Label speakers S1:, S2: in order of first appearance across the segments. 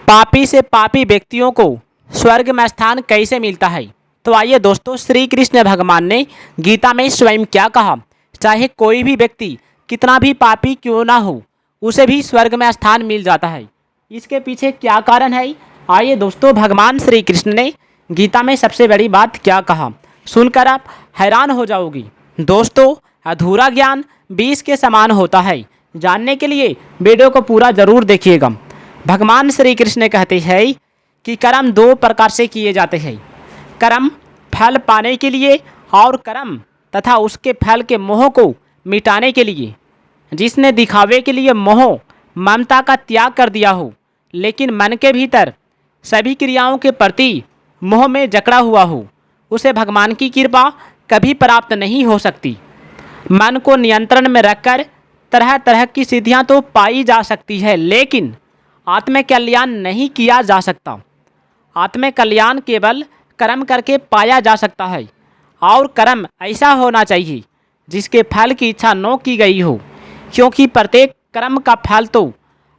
S1: पापी से पापी व्यक्तियों को स्वर्ग में स्थान कैसे मिलता है। तो आइए दोस्तों, श्री कृष्ण भगवान ने गीता में स्वयं क्या कहा। चाहे कोई भी व्यक्ति कितना भी पापी क्यों ना हो, उसे भी स्वर्ग में स्थान मिल जाता है। इसके पीछे क्या कारण है, आइए दोस्तों, भगवान श्री कृष्ण ने गीता में सबसे बड़ी बात क्या कहा, सुनकर आप हैरान हो जाओगी। दोस्तों, अधूरा ज्ञान विष के समान होता है। जानने के लिए वीडियो को पूरा जरूर देखिएगा। भगवान श्री कृष्ण कहते हैं कि कर्म दो प्रकार से किए जाते हैं, कर्म फल पाने के लिए और कर्म तथा उसके फल के मोह को मिटाने के लिए। जिसने दिखावे के लिए मोह ममता का त्याग कर दिया हो, लेकिन मन के भीतर सभी क्रियाओं के प्रति मोह में जकड़ा हुआ हो, उसे भगवान की कृपा कभी प्राप्त नहीं हो सकती। मन को नियंत्रण में रखकर तरह तरह की सिद्धियां तो पाई जा सकती है, लेकिन आत्मकल्याण नहीं किया जा सकता। आत्मकल्याण केवल कर्म करके पाया जा सकता है, और कर्म ऐसा होना चाहिए जिसके फल की इच्छा न की गई हो, क्योंकि प्रत्येक कर्म का फल तो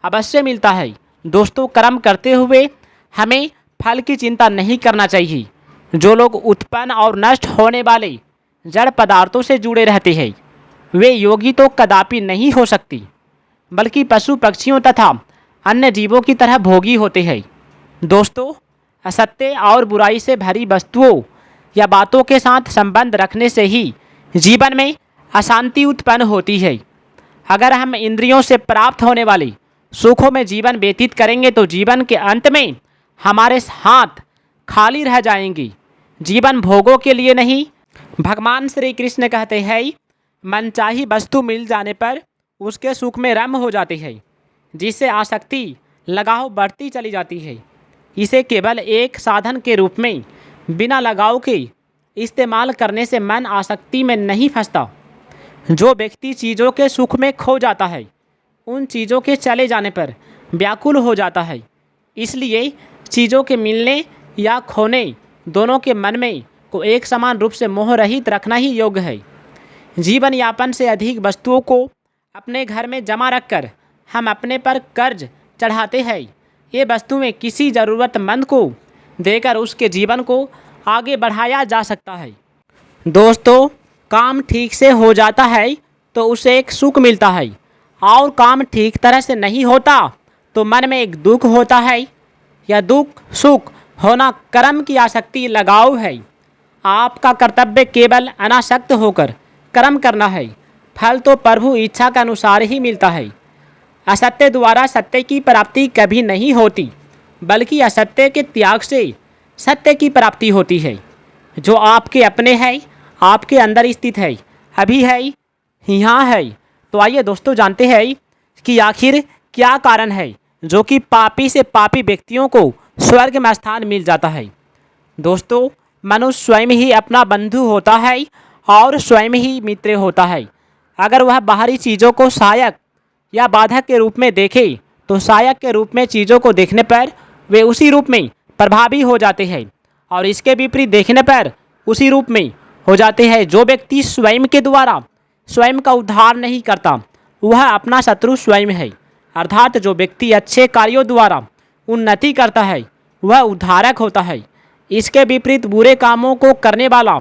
S1: अवश्य मिलता है। दोस्तों, कर्म करते हुए हमें फल की चिंता नहीं करना चाहिए। जो लोग उत्पन्न और नष्ट होने वाले जड़ पदार्थों से जुड़े रहते हैं, वे योगी तो कदापि नहीं हो सकती, बल्कि पशु पक्षियों तथा अन्य जीवों की तरह भोगी होते हैं। दोस्तों, असत्य और बुराई से भरी वस्तुओं या बातों के साथ संबंध रखने से ही जीवन में अशांति उत्पन्न होती है। अगर हम इंद्रियों से प्राप्त होने वाले सुखों में जीवन व्यतीत करेंगे तो जीवन के अंत में हमारे हाथ खाली रह जाएंगे। जीवन भोगों के लिए नहीं। भगवान श्री कृष्ण कहते हैं, मनचाही वस्तु मिल जाने पर उसके सुख में रम हो जाते हैं, जिससे आसक्ति लगाव बढ़ती चली जाती है। इसे केवल एक साधन के रूप में बिना लगाव के इस्तेमाल करने से मन आसक्ति में नहीं फंसता। जो व्यक्ति चीज़ों के सुख में खो जाता है, उन चीज़ों के चले जाने पर व्याकुल हो जाता है। इसलिए चीज़ों के मिलने या खोने दोनों के मन में को एक समान रूप से मोह रहित रखना ही योग्य है। जीवन यापन से अधिक वस्तुओं को अपने घर में जमा रखकर हम अपने पर कर्ज चढ़ाते हैं। ये वस्तुएं किसी ज़रूरतमंद को देकर उसके जीवन को आगे बढ़ाया जा सकता है। दोस्तों, काम ठीक से हो जाता है तो उसे एक सुख मिलता है, और काम ठीक तरह से नहीं होता तो मन में एक दुख होता है। यह दुख सुख होना कर्म की आसक्ति लगाव है। आपका कर्तव्य केवल अनासक्त होकर कर्म करना है। फल तो प्रभु इच्छा के अनुसार ही मिलता है। असत्य द्वारा सत्य की प्राप्ति कभी नहीं होती, बल्कि असत्य के त्याग से सत्य की प्राप्ति होती है। जो आपके अपने हैं, आपके अंदर स्थित है, अभी है, यहाँ है। तो आइए दोस्तों, जानते हैं कि आखिर क्या कारण है जो कि पापी से पापी व्यक्तियों को स्वर्ग में स्थान मिल जाता है। दोस्तों, मनुष्य स्वयं ही अपना बंधु होता है और स्वयं ही मित्र होता है। अगर वह बाहरी चीज़ों को सहायक या बाधक के रूप में देखे तो सहायक के रूप में चीज़ों को देखने पर वे उसी रूप में प्रभावी हो जाते हैं, और इसके विपरीत देखने पर उसी रूप में हो जाते हैं। जो व्यक्ति स्वयं के द्वारा स्वयं का उद्धार नहीं करता, वह अपना शत्रु स्वयं है। अर्थात जो व्यक्ति अच्छे कार्यों द्वारा उन्नति करता है, वह उद्धारक होता है। इसके विपरीत बुरे कामों को करने वाला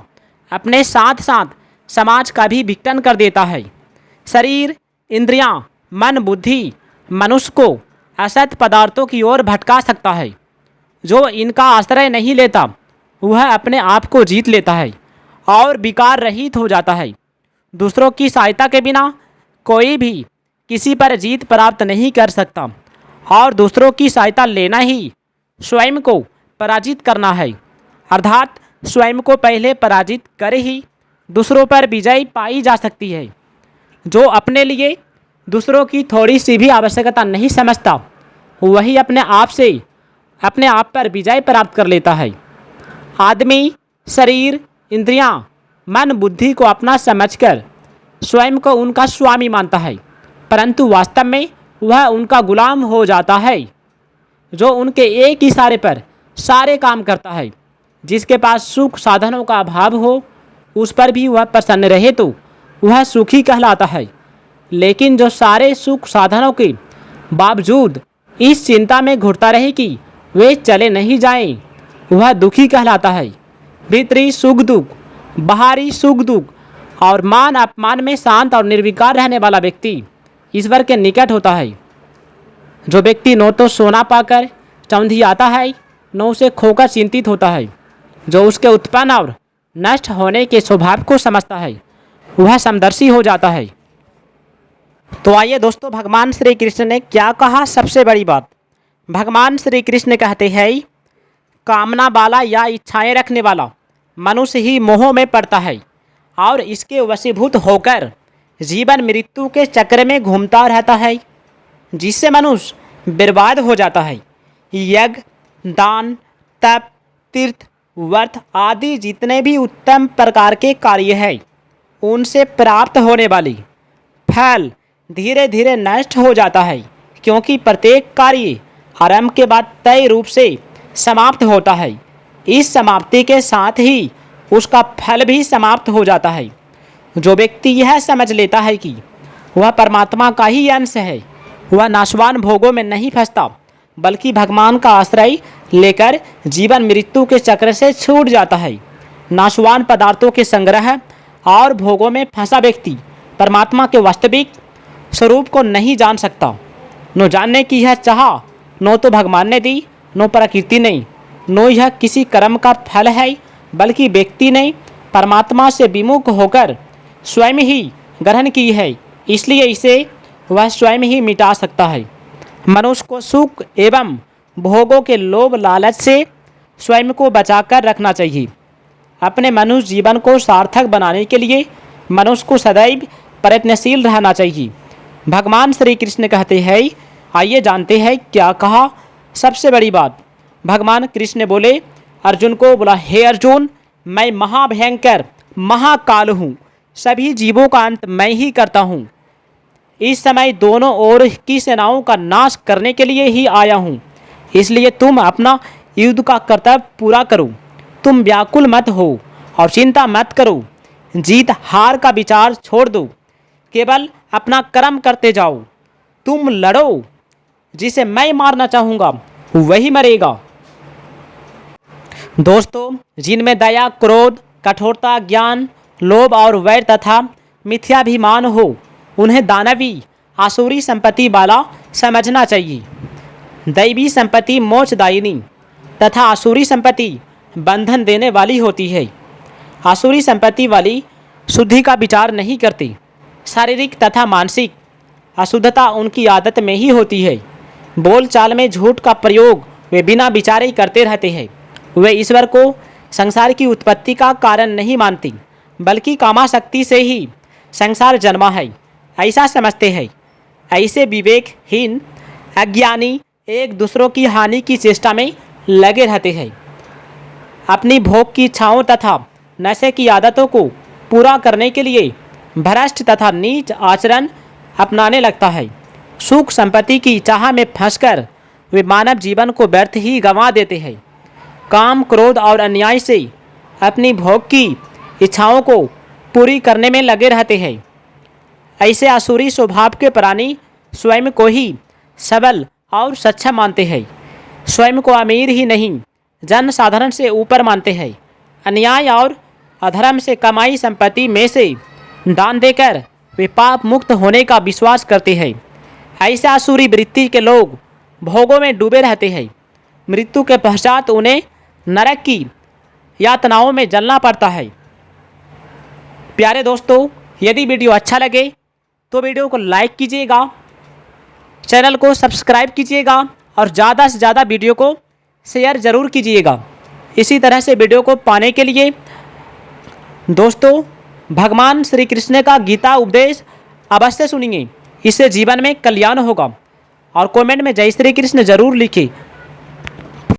S1: अपने साथ साथ समाज का भी विघटन कर देता है। शरीर, इंद्रियां, मन, बुद्धि मनुष्य को असत पदार्थों की ओर भटका सकता है। जो इनका आश्रय नहीं लेता, वह अपने आप को जीत लेता है और विकार रहित हो जाता है। दूसरों की सहायता के बिना कोई भी किसी पर जीत प्राप्त नहीं कर सकता, और दूसरों की सहायता लेना ही स्वयं को पराजित करना है। अर्थात स्वयं को पहले पराजित कर ही दूसरों पर विजय पाई जा सकती है। जो अपने लिए दूसरों की थोड़ी सी भी आवश्यकता नहीं समझता, वही अपने आप पर विजय प्राप्त कर लेता है। आदमी शरीर, इंद्रियां, मन, बुद्धि को अपना समझकर स्वयं को उनका स्वामी मानता है, परंतु वास्तव में वह उनका गुलाम हो जाता है। जो उनके एक इशारे पर सारे काम करता है। जिसके पास सुख साधनों का अभाव हो, उस पर भी वह प्रसन्न रहे तो वह सुखी कहलाता है। लेकिन जो सारे सुख साधनों के बावजूद इस चिंता में घुटता रहे कि वे चले नहीं जाएं, वह दुखी कहलाता है। भीतरी सुख दुख, बाहरी सुख दुख और मान अपमान में शांत और निर्विकार रहने वाला व्यक्ति ईश्वर के निकट होता है। जो व्यक्ति न तो सोना पाकर चौंधियाता है, न उसे खोकर चिंतित होता है, जो उसके उत्पन्न और नष्ट होने के स्वभाव को समझता है, वह समदर्शी हो जाता है। तो आइए दोस्तों, भगवान श्री कृष्ण ने क्या कहा। सबसे बड़ी बात, भगवान श्री कृष्ण कहते हैं, कामना वाला या इच्छाएं रखने वाला मनुष्य ही मोह में पड़ता है और इसके वशीभूत होकर जीवन मृत्यु के चक्र में घूमता रहता है, जिससे मनुष्य बर्बाद हो जाता है। यज्ञ, दान, तप, तीर्थ, व्रत आदि जितने भी उत्तम प्रकार के कार्य हैं, उनसे प्राप्त होने वाली फल धीरे धीरे नष्ट हो जाता है, क्योंकि प्रत्येक कार्य आरंभ के बाद तय रूप से समाप्त होता है। इस समाप्ति के साथ ही उसका फल भी समाप्त हो जाता है। जो व्यक्ति यह समझ लेता है कि वह परमात्मा का ही अंश है, वह नाशवान भोगों में नहीं फंसता, बल्कि भगवान का आश्रय लेकर जीवन मृत्यु के चक्र से छूट जाता है। नाशवान पदार्थों के संग्रह और भोगों में फंसा व्यक्ति परमात्मा के वास्तविक स्वरूप को नहीं जान सकता। न जानने की यह चाह न तो भगवान ने दी, न प्रकृति ने, न यह किसी कर्म का फल है, बल्कि व्यक्ति ने परमात्मा से विमुख होकर स्वयं ही ग्रहण की है। इसलिए इसे वह स्वयं ही मिटा सकता है। मनुष्य को सुख एवं भोगों के लोभ लालच से स्वयं को बचाकर रखना चाहिए। अपने मनुष्य जीवन को सार्थक बनाने के लिए मनुष्य को सदैव प्रयत्नशील रहना चाहिए। भगवान श्री कृष्ण कहते हैं, आइए जानते हैं क्या कहा। सबसे बड़ी बात, भगवान कृष्ण बोले, अर्जुन को बोला, हे अर्जुन, मैं महाभयंकर महाकाल हूँ, सभी जीवों का अंत मैं ही करता हूँ। इस समय दोनों ओर की सेनाओं का नाश करने के लिए ही आया हूँ, इसलिए तुम अपना युद्ध का कर्तव्य पूरा करो। तुम व्याकुल मत हो और चिंता मत करो, जीत हार का विचार छोड़ दो, केवल अपना कर्म करते जाओ। तुम लड़ो, जिसे मैं मारना चाहूँगा वही मरेगा। दोस्तों, जिनमें दया, क्रोध, कठोरता, ज्ञान, लोभ और वैर तथा मिथ्याभिमान हो, उन्हें दानवी आसुरी संपत्ति वाला समझना चाहिए। दैवी संपत्ति मोक्षदायिनी तथा आसुरी संपत्ति बंधन देने वाली होती है। आसुरी संपत्ति वाली शुद्धि का विचार नहीं करती। शारीरिक तथा मानसिक अशुद्धता उनकी आदत में ही होती है। बोलचाल में झूठ का प्रयोग वे बिना विचारे करते रहते हैं। वे ईश्वर को संसार की उत्पत्ति का कारण नहीं मानती, बल्कि कामाशक्ति से ही संसार जन्मा है, ऐसा समझते हैं। ऐसे विवेकहीन अज्ञानी एक दूसरों की हानि की चेष्टा में लगे रहते हैं। अपनी भोग की इच्छाओं तथा नशे की आदतों को पूरा करने के लिए भ्रष्ट तथा नीच आचरण अपनाने लगता है। सुख संपत्ति की चाह में फंसकर वे मानव जीवन को व्यर्थ ही गंवा देते हैं। काम, क्रोध और अन्याय से अपनी भोग की इच्छाओं को पूरी करने में लगे रहते हैं। ऐसे आसुरी स्वभाव के प्राणी स्वयं को ही सबल और सक्षम मानते हैं। स्वयं को अमीर ही नहीं, जन साधारण से ऊपर मानते हैं। अन्याय और अधर्म से कमाई संपत्ति में से दान देकर वे पाप मुक्त होने का विश्वास करते हैं। ऐसे आसुरी वृत्ति के लोग भोगों में डूबे रहते हैं। मृत्यु के पश्चात उन्हें नरक की यातनाओं में जलना पड़ता है। प्यारे दोस्तों, यदि वीडियो अच्छा लगे तो वीडियो को लाइक कीजिएगा, चैनल को सब्सक्राइब कीजिएगा और ज़्यादा से ज़्यादा वीडियो को शेयर ज़रूर कीजिएगा। इसी तरह से वीडियो को पाने के लिए दोस्तों, भगवान श्री कृष्ण का गीता उपदेश अवश्य सुनिए, इससे जीवन में कल्याण होगा। और कमेंट में जय श्री कृष्ण ज़रूर लिखें।